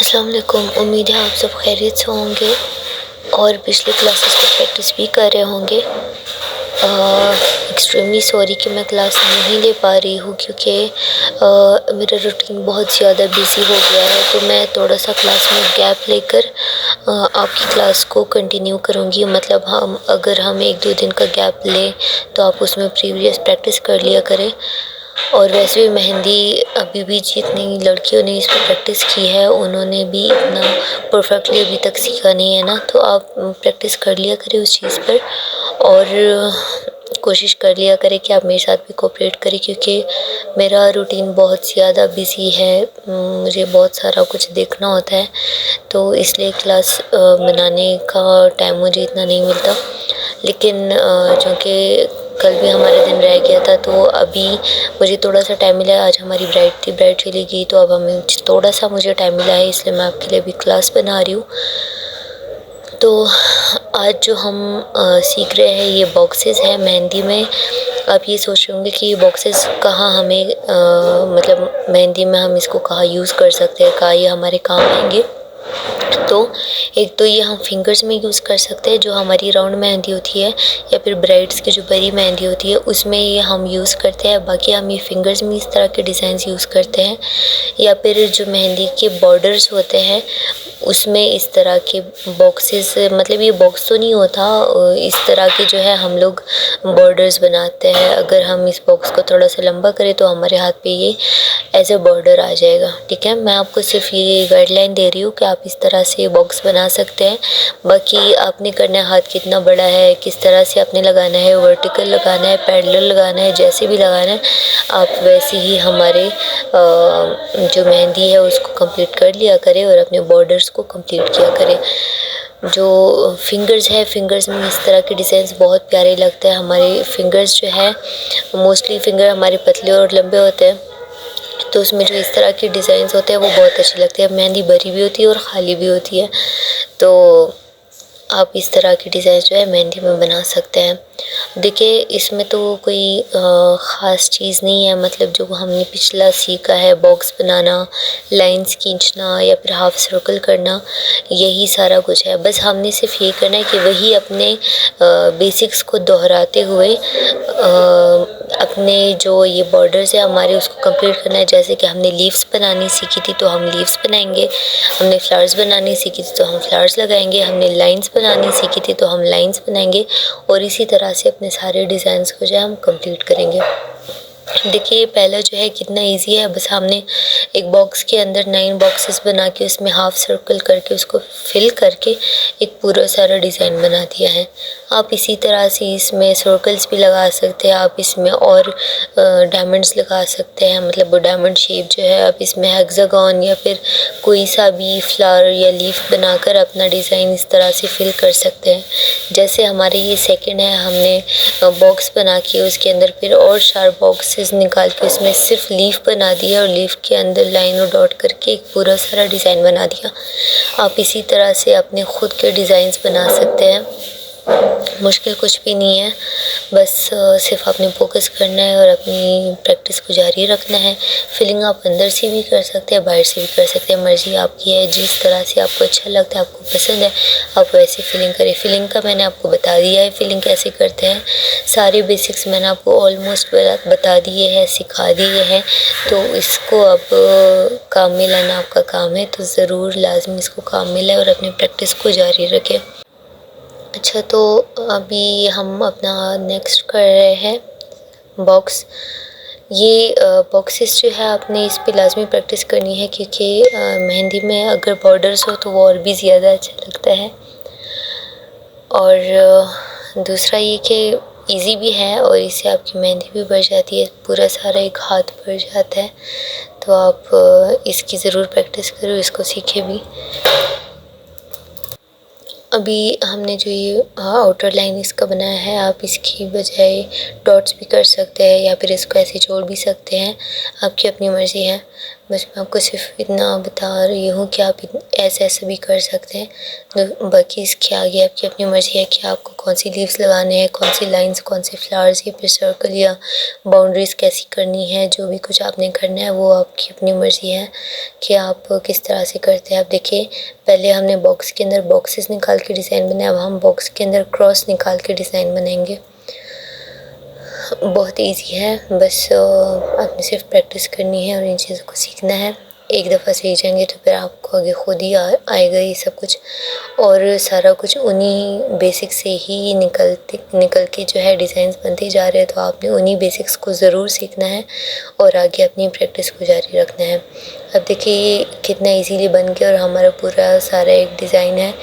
अस्सलाम वालेकुम। उम्मीद है आप सब खैरियत से होंगे और पिछले क्लासेस को प्रैक्टिस भी कर रहे होंगे। एक्सट्रीमली सॉरी कि मैं क्लास नहीं ले पा रही हूँ क्योंकि मेरा रूटीन बहुत ज़्यादा बिज़ी हो गया है, तो मैं थोड़ा सा क्लास में गैप लेकर आपकी क्लास को कंटिन्यू करूँगी। मतलब अगर हम 1-2 दिन का गैप लें तो आप उसमें प्रीवियस प्रैक्टिस कर लिया करें। और वैसे भी मेहंदी अभी भी जितनी लड़कियों ने इस पर प्रैक्टिस की है उन्होंने भी इतना परफेक्टली अभी तक सीखा नहीं है ना, तो आप प्रैक्टिस कर लिया करें उस चीज़ पर और कोशिश कर लिया करें कि आप मेरे साथ भी कोऑपरेट करें, क्योंकि मेरा रूटीन बहुत ज़्यादा बिज़ी है। मुझे बहुत सारा कुछ देखना होता है, तो इसलिए क्लास बनाने का टाइम मुझे इतना नहीं मिलता। लेकिन चूँकि कल भी हमारा दिन रह गया था, तो अभी मुझे थोड़ा सा टाइम मिला है। आज हमारी ब्राइड थी, ब्राइड चली गई, तो अब हमें थोड़ा सा मुझे टाइम मिला है, इसलिए मैं आपके लिए भी क्लास बना रही हूँ। तो आज जो हम सीख रहे हैं ये बॉक्सेस हैं मेहंदी में। आप ये सोच रहे होंगे कि ये बॉक्सेस कहाँ हमें मतलब मेहंदी में हम इसको कहाँ यूज़ कर सकते हैं, कहाँ ये हमारे काम आएंगे। तो एक तो ये हम फिंगर्स में यूज़ कर सकते हैं, जो हमारी राउंड मेहंदी होती है, या फिर ब्राइड्स की जो बड़ी मेहंदी होती है उसमें ये हम यूज़ करते हैं। बाकी हम ये फिंगर्स में इस तरह के डिज़ाइंस यूज़ करते हैं, या फिर जो मेहंदी के बॉर्डर्स होते हैं उसमें इस तरह के बॉक्सेस, मतलब ये बॉक्स तो नहीं होता, इस तरह के जो है हम लोग बॉर्डर्स बनाते हैं। अगर हम इस बॉक्स को थोड़ा सा लंबा करें तो हमारे हाथ पे ये एज ए बॉर्डर आ जाएगा। ठीक है, मैं आपको सिर्फ ये गाइडलाइन दे रही हूँ कि आप इस तरह से बॉक्स बना सकते हैं। बाकी आपने करना है, हाथ कितना बड़ा है, किस तरह से आपने लगाना है, वर्टिकल लगाना है, पैरेलल लगाना है, जैसे भी लगाना है आप वैसे ही हमारे जो मेहंदी है उसको कंप्लीट कर लिया करें और अपने बॉर्डर्स को कंप्लीट किया करें। जो फिंगर्स है, फिंगर्स में इस तरह के डिज़ाइंस बहुत प्यारे लगते हैं। हमारे फिंगर्स जो है मोस्टली फिंगर हमारे पतले और लंबे होते हैं, तो उसमें जो इस तरह के डिज़ाइंस होते हैं वो बहुत अच्छे लगते हैं। मेहंदी भरी भी होती है और ख़ाली भी होती है, तो आप इस तरह की डिज़ाइन जो है मेहंदी में बना सकते हैं। देखिए इसमें तो कोई ख़ास चीज़ नहीं है, मतलब जो हमने पिछला सीखा है बॉक्स बनाना, लाइंस खींचना या फिर हाफ सर्कल करना, यही सारा कुछ है। बस हमने सिर्फ ये करना है कि वही अपने बेसिक्स को दोहराते हुए अपने जो ये बॉर्डर्स है हमारे उसको कंप्लीट करना है। जैसे कि हमने लीव्स बनानी सीखी थी तो हम लीव्स बनाएंगे, हमने फ्लावर्स बनानी सीखी थी तो हम फ्लावर्स लगाएंगे, हमने लाइंस बनानी सीखी थी तो हम लाइंस बनाएंगे, और इसी तरह से अपने सारे डिज़ाइंस को जो है हम कंप्लीट करेंगे। देखिए पहला जो है कितना इजी है, बस हमने एक बॉक्स के अंदर 9 बॉक्सेस बना के उसमें हाफ सर्कल करके उसको फिल करके एक पूरा सारा डिज़ाइन बना दिया है। आप इसी तरह से इसमें सर्कल्स भी लगा सकते हैं, आप इसमें और डायमंड्स लगा सकते हैं, मतलब वो डायमंड शेप जो है आप इसमें हेक्सागन या फिर कोई सा भी फ्लावर या लीफ बनाकर अपना डिज़ाइन इस तरह से फिल कर सकते हैं। जैसे हमारे ये सेकंड है, हमने बॉक्स बना के उसके अंदर फिर और 4 बॉक्सेस निकाल के उसमें सिर्फ लीफ बना दिया और लीफ के अंदर लाइन और डॉट करके एक पूरा सारा डिज़ाइन बना दिया। आप इसी तरह से अपने खुद के डिज़ाइंस बना सकते हैं, मुश्किल कुछ भी नहीं है। बस सिर्फ आपने फोकस करना है और अपनी प्रैक्टिस को जारी रखना है। फिलिंग आप अंदर से भी कर सकते हैं, बाहर से भी कर सकते हैं, मर्ज़ी आपकी है। जिस तरह से आपको अच्छा लगता है, आपको पसंद है, आप वैसे फिलिंग करें। फिलिंग का मैंने आपको बता दिया है, फिलिंग कैसे करते हैं, सारे बेसिक्स मैंने आपको ऑलमोस्ट बता दिए हैं, सिखा दिए हैं। तो इसको अब काम में लाना आपका काम है, तो ज़रूर लाजमी इसको काम में लाएं और अपनी प्रैक्टिस को जारी रखें। अच्छा, तो अभी हम अपना नेक्स्ट कर रहे हैं बॉक्स। ये बॉक्सेस जो है आपने इस पे लाजमी प्रैक्टिस करनी है, क्योंकि मेहंदी में अगर बॉर्डर्स हो तो वो और भी ज़्यादा अच्छा लगता है। और दूसरा ये कि इजी भी है और इससे आपकी मेहंदी भी बढ़ जाती है, पूरा सारा एक हाथ भर जाता है। तो आप इसकी ज़रूर प्रैक्टिस करो, इसको सीखें भी। अभी हमने जो ये आउटर लाइन इसका बनाया है, आप इसकी बजाय डॉट्स भी कर सकते हैं या फिर इसको ऐसे छोड़ भी सकते हैं, आपकी अपनी मर्ज़ी है। बस मैं आपको सिर्फ इतना बता रही हूँ कि आप ऐसे ऐसे भी कर सकते हैं। तो बाकी इसके आगे आपकी अपनी मर्ज़ी है कि आपको कौन सी लीव्स लगाने हैं, कौन सी लाइंस, कौन से फ्लावर्स या फिर सर्कल या बाउंड्रीज़ कैसी करनी है। जो भी कुछ आपने करना है वो आपकी अपनी मर्ज़ी है कि आप किस तरह से करते हैं। आप देखिए, पहले हमने बॉक्स के अंदर बॉक्सेस निकाल के डिज़ाइन बनाया, अब हम बॉक्स के अंदर क्रॉस निकाल के डिज़ाइन बनाएंगे। बहुत इजी है, बस आपने सिर्फ प्रैक्टिस करनी है और इन चीज़ों को सीखना है। एक दफ़ा सीख जाएंगे तो फिर आपको आगे खुद ही आएगा ये सब कुछ, और सारा कुछ उन्हीं बेसिक से ही निकल के जो है डिज़ाइंस बनते जा रहे हैं। तो आपने उन्हीं बेसिक्स को ज़रूर सीखना है और आगे अपनी प्रैक्टिस को जारी रखना है। अब देखिए ये कितना इजीली बन गया और हमारा पूरा सारा एक डिज़ाइन है।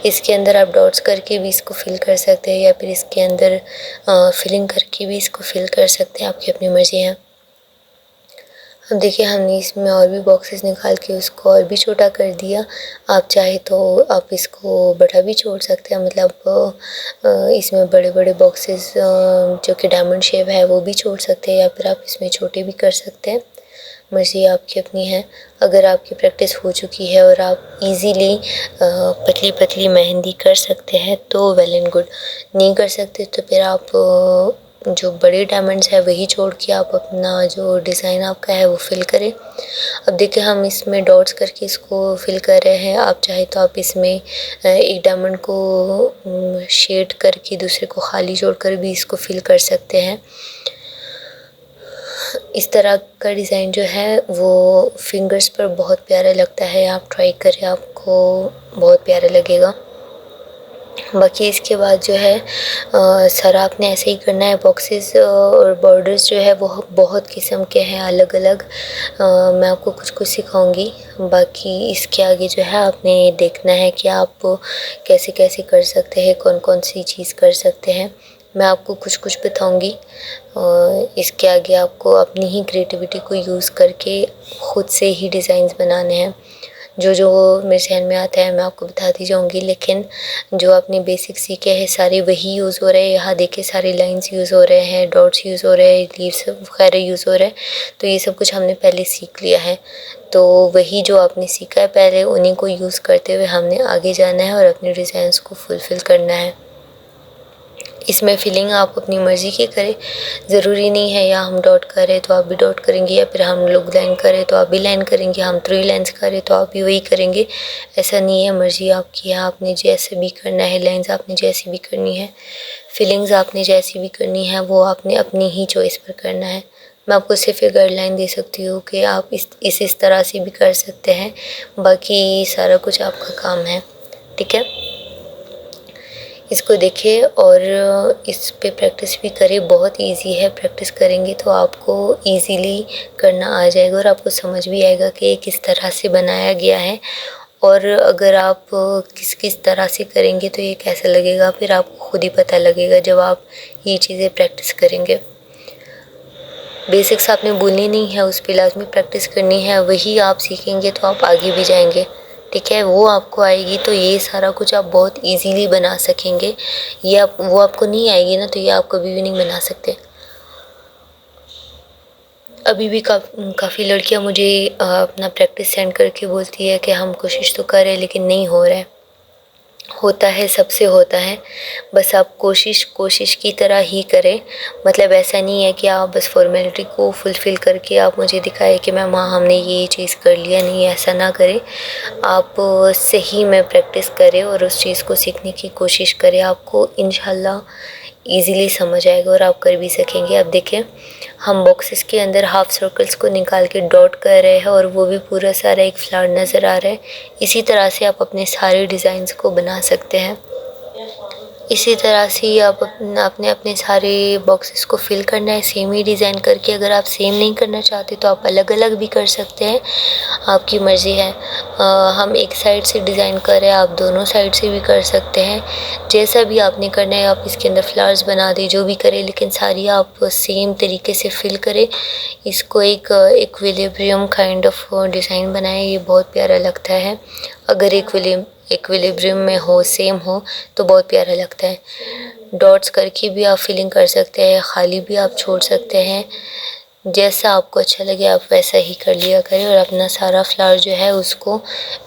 इसके अंदर आप डॉट्स करके भी इसको फिल कर सकते हैं या फिर इसके अंदर फिलिंग करके भी इसको फिल कर सकते हैं, आपकी अपनी मर्ज़ी है। अब देखिए हमने इसमें और भी बॉक्सेस निकाल के उसको और भी छोटा कर दिया। आप चाहे तो आप इसको बड़ा भी छोड़ सकते हैं, मतलब इसमें बड़े बड़े बॉक्सेस जो कि डायमंड शेप है वो भी छोड़ सकते हैं, या फिर आप इसमें छोटे भी कर सकते हैं। मर्ज़ी आपकी अपनी है। अगर आपकी प्रैक्टिस हो चुकी है और आप इजीली पतली पतली मेहंदी कर सकते हैं तो वेल एंड गुड। नहीं कर सकते तो फिर आप जो बड़े डायमंड्स है वही छोड़ के आप अपना जो डिज़ाइन आपका है वो फिल करें। अब देखिए हम इसमें डॉट्स करके इसको फिल कर रहे हैं। आप चाहे तो आप इसमें एक डायमंड को शेड करके दूसरे को खाली छोड़कर भी इसको फिल कर सकते हैं। इस तरह का डिज़ाइन जो है वो फिंगर्स पर बहुत प्यारा लगता है। आप ट्राई करें, आपको बहुत प्यारा लगेगा। बाकी इसके बाद जो है सारा आपने ऐसे ही करना है। बॉक्सेस और बॉर्डर्स जो है वो बहुत किस्म के हैं, अलग अलग। मैं आपको कुछ कुछ सिखाऊंगी। बाकी इसके आगे जो है आपने देखना है कि आप कैसे कैसे कर सकते हैं, कौन कौन सी चीज़ कर सकते हैं। मैं आपको कुछ कुछ बताऊंगी। इसके आगे आपको अपनी ही क्रिएटिविटी को यूज़ करके ख़ुद से ही डिज़ाइंस बनाने हैं। जो जो मेरे ज़हन में आता है मैं आपको बताती जाऊंगी, लेकिन जो आपने बेसिक सीखे हैं सारे वही यूज़ हो रहे हैं। यहाँ देखिए सारे लाइंस यूज़ हो रहे हैं, डॉट्स यूज़ हो रहे हैं, लीव्स वगैरह यूज़ हो रहे हैं। तो ये सब कुछ हमने पहले सीख लिया है। तो वही जो आपने सीखा है पहले उन्हीं को यूज़ करते हुए हमने आगे जाना है और अपने डिज़ाइंस को फुलफ़िल करना है। इसमें फिलिंग आप अपनी मर्ज़ी की करें। ज़रूरी नहीं है या हम डॉट करें तो आप भी डॉट करेंगे, या फिर हम लोग लाइन करें तो आप भी लाइन करेंगे, हम 3 लाइन्स करें तो आप भी वही करेंगे। ऐसा नहीं है, मर्ज़ी आपकी है। आपने जैसे भी करना है, लाइन्स आपने जैसी भी करनी है, फिलिंग्स आपने जैसी भी करनी है, वो आपने अपनी ही चॉइस पर करना है। मैं आपको सिर्फ एक गाइडलाइन दे सकती हूँ कि आप इस तरह से भी कर सकते हैं। बाकी सारा कुछ आपका काम है, ठीक है। इसको देखें और इस पे प्रैक्टिस भी करें। बहुत इजी है, प्रैक्टिस करेंगे तो आपको इजीली करना आ जाएगा और आपको समझ भी आएगा कि ये किस तरह से बनाया गया है। और अगर आप किस किस तरह से करेंगे तो ये कैसा लगेगा फिर आपको खुद ही पता लगेगा जब आप ये चीज़ें प्रैक्टिस करेंगे। बेसिक्स आपने भूलनी नहीं है, उस पे लाज़मी प्रैक्टिस करनी है। वही आप सीखेंगे तो आप आगे भी जाएंगे, ठीक है। वो आपको आएगी तो ये सारा कुछ आप बहुत इजीली बना सकेंगे। ये वो आपको नहीं आएगी ना तो ये आप कभी भी नहीं बना सकते। अभी भी काफ़ी लड़कियां मुझे अपना प्रैक्टिस सेंड करके बोलती है कि हम कोशिश तो कर रहे हैं लेकिन नहीं हो रहा है। होता है, सबसे होता है। बस आप कोशिश की तरह ही करें। मतलब ऐसा नहीं है कि आप बस फॉर्मेलिटी को फुलफ़िल करके आप मुझे दिखाएं कि मैम हाँ हमने ये चीज़ कर लिया। नहीं, ऐसा ना करें। आप सही में प्रैक्टिस करें और उस चीज़ को सीखने की कोशिश करें। आपको इंशाल्लाह ईज़िली समझ आएगा और आप कर भी सकेंगे। अब देखें हम बॉक्सेस के अंदर हाफ सर्कल्स को निकाल के डॉट कर रहे हैं और वो भी पूरा सारा एक फ्लावर नज़र आ रहा है। इसी तरह से आप अपने सारे डिज़ाइंस को बना सकते हैं। इसी तरह से आप आपने अपने सारे बॉक्सेस को फिल करना है सेम ही डिज़ाइन करके। अगर आप सेम नहीं करना चाहते तो आप अलग अलग भी कर सकते हैं, आपकी मर्ज़ी है। हम एक साइड से डिज़ाइन कर रहे हैं, आप दोनों साइड से भी कर सकते हैं। जैसा भी आपने करना है आप इसके अंदर फ्लावर्स बना दें, जो भी करें, लेकिन सारी आप सेम तरीके से फिल करें। इसको एक इक्विलिब्रियम काइंड ऑफ डिज़ाइन बनाएं, ये बहुत प्यारा लगता है। अगर इक्विलिब्रियम में हो, सेम हो तो बहुत प्यारा लगता है। डॉट्स करके भी आप फिलिंग कर सकते हैं, खाली भी आप छोड़ सकते हैं। जैसा आपको अच्छा लगे आप वैसा ही कर लिया करें और अपना सारा फ्लावर जो है उसको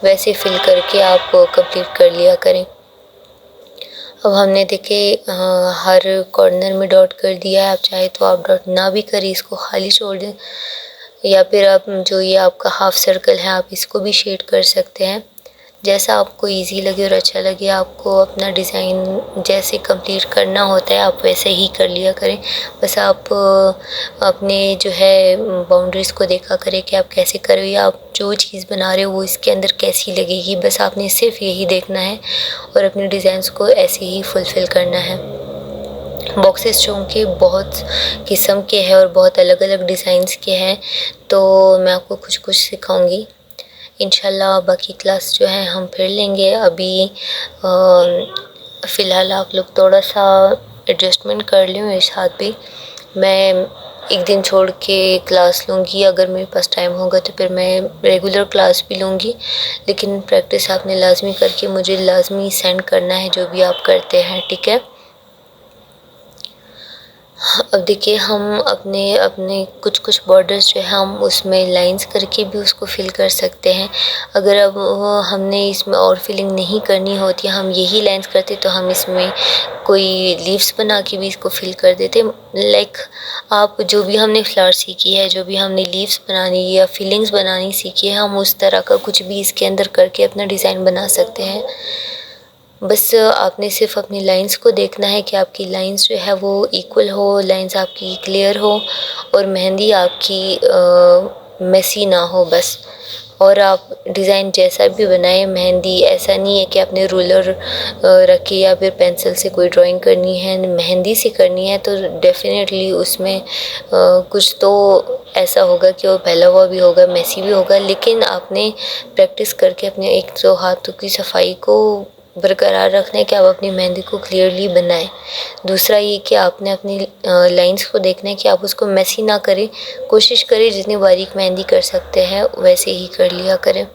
वैसे फिल करके आप कंप्लीट कर लिया करें। अब हमने देखे हर कॉर्नर में डॉट कर दिया है। आप चाहे तो आप डॉट ना भी करें, इसको खाली छोड़ दें, या फिर आप जो ये आपका हाफ सर्कल है आप इसको भी शेड कर सकते हैं। जैसा आपको इजी लगे और अच्छा लगे, आपको अपना डिज़ाइन जैसे कंप्लीट करना होता है आप वैसे ही कर लिया करें। बस आप अपने जो है बाउंड्रीज़ को देखा करें कि आप कैसे कर रहे हो, या आप जो चीज़ बना रहे हो वो इसके अंदर कैसी लगेगी, बस आपने सिर्फ यही देखना है और अपने डिज़ाइंस को ऐसे ही फुलफ़िल करना है। बॉक्सेस चूँकि बहुत किस्म के हैं और बहुत अलग अलग डिज़ाइंस के हैं, तो मैं आपको कुछ कुछ सिखाऊंगी। इंशाल्लाह बाकी क्लास जो है हम फिर लेंगे। अभी फ़िलहाल आप लोग थोड़ा सा एडजस्टमेंट कर लें मेरे साथ भी। मैं एक दिन छोड़ के क्लास लूँगी, अगर मेरे पास टाइम होगा तो फिर मैं रेगुलर क्लास भी लूँगी, लेकिन प्रैक्टिस आपने लाजमी करके मुझे लाजमी सेंड करना है जो भी आप करते हैं, ठीक है। अब देखिए हम अपने कुछ बॉर्डर्स जो है हम उसमें लाइंस करके भी उसको फिल कर सकते हैं। अगर अब हमने इसमें और फिलिंग नहीं करनी होती, हम यही लाइंस करते तो हम इसमें कोई लीव्स बना के भी इसको फिल कर देते। लाइक आप जो भी हमने फ्लावर सीखी है, जो भी हमने लीव्स बनानी या फिलिंग्स बनानी सीखी है, हम उस तरह का कुछ भी इसके अंदर करके अपना डिज़ाइन बना सकते हैं। बस आपने सिर्फ अपनी लाइंस को देखना है कि आपकी लाइंस जो है वो इक्वल हो, लाइंस आपकी क्लियर हो और मेहंदी आपकी मेसी ना हो बस। और आप डिज़ाइन जैसा भी बनाएं, मेहंदी ऐसा नहीं है कि आपने रूलर रखी या फिर पेंसिल से कोई ड्राइंग करनी है, मेहंदी से करनी है तो डेफिनेटली उसमें कुछ तो ऐसा होगा कि वो फैला हुआ भी होगा, मेसी भी होगा, लेकिन आपने प्रैक्टिस करके अपने एक तो हाथों की सफाई को बरकरार रखना है कि आप अपनी मेहंदी को क्लियरली बनाएं। दूसरा ये कि आपने अपनी लाइंस को देखना है कि आप उसको मेसी ना करें, कोशिश करें जितनी बारीक मेहंदी कर सकते हैं वैसे ही कर लिया करें।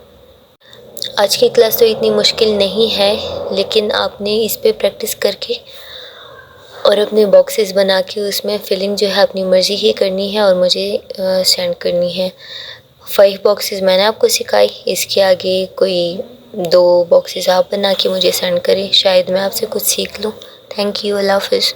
आज की क्लास तो इतनी मुश्किल नहीं है, लेकिन आपने इस पे प्रैक्टिस करके और अपने बॉक्सेस बना के उसमें फिलिंग जो है अपनी मर्ज़ी की करनी है और मुझे सेंड करनी है। 5 बॉक्सेस मैंने आपको सिखाई, इसके आगे कोई 2 बॉक्सेस आप बना के मुझे सेंड करें, शायद मैं आपसे कुछ सीख लूँ। थैंक यू, अल्लाह हाफ़िज़।